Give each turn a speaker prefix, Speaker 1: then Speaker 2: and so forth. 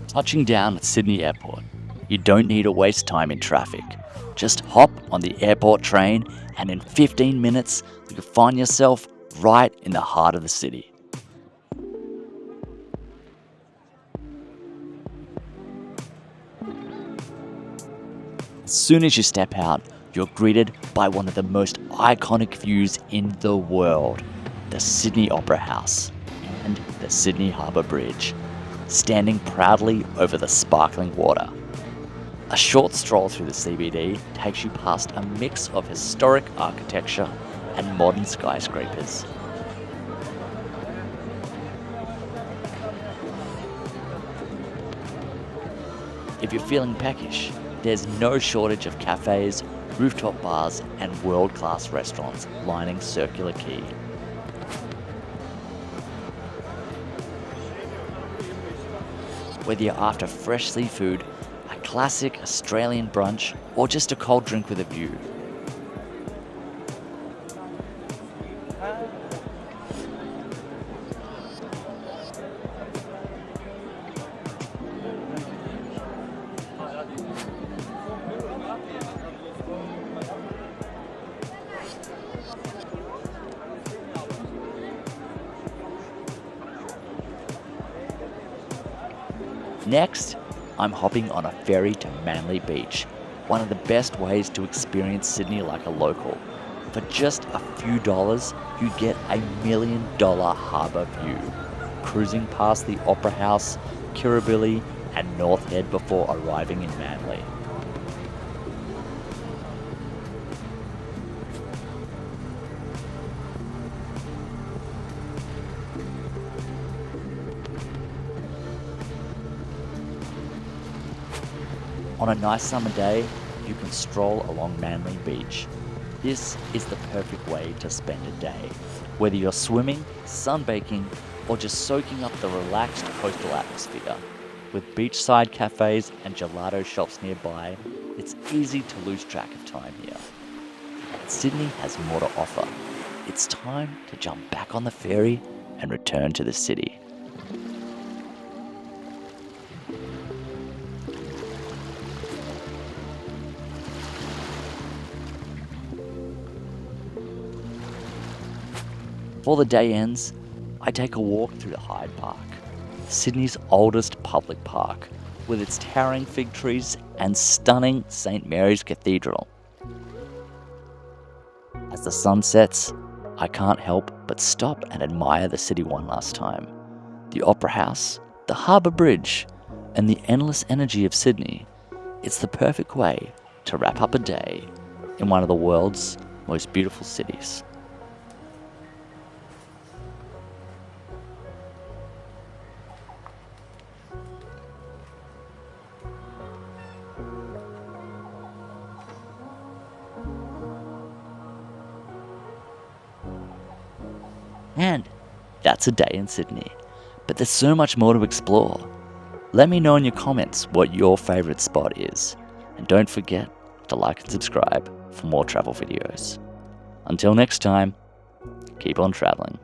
Speaker 1: Touching down at Sydney Airport, you don't need to waste time in traffic. Just hop on the airport train and in 15 minutes you can find yourself right in the heart of the city. As soon as you step out, you're greeted by one of the most iconic views in the world, the Sydney Opera House and the Sydney Harbour Bridge, standing proudly over the sparkling water. A short stroll through the CBD takes you past a mix of historic architecture and modern skyscrapers. If you're feeling peckish, there's no shortage of cafes, rooftop bars, and world-class restaurants lining Circular Quay. Whether you're after fresh seafood, a classic Australian brunch, or just a cold drink with a view, next, I'm hopping on a ferry to Manly Beach, one of the best ways to experience Sydney like a local. For just a few dollars, you get a $1 million harbour view, cruising past the Opera House, Kirribilli and North Head before arriving in Manly. On a nice summer day, you can stroll along Manly Beach. This is the perfect way to spend a day. Whether you're swimming, sunbaking, or just soaking up the relaxed coastal atmosphere. With beachside cafes and gelato shops nearby, it's easy to lose track of time here. Sydney has more to offer. It's time to jump back on the ferry and return to the city. Before the day ends, I take a walk through the Hyde Park, Sydney's oldest public park, with its towering fig trees and stunning St Mary's Cathedral. As the sun sets, I can't help but stop and admire the city one last time. The Opera House, the Harbour Bridge, and the endless energy of Sydney. It's the perfect way to wrap up a day in one of the world's most beautiful cities. And that's a day in Sydney. But there's so much more to explore. Let me know in your comments what your favourite spot is. And don't forget to like and subscribe for more travel videos. Until next time, keep on travelling.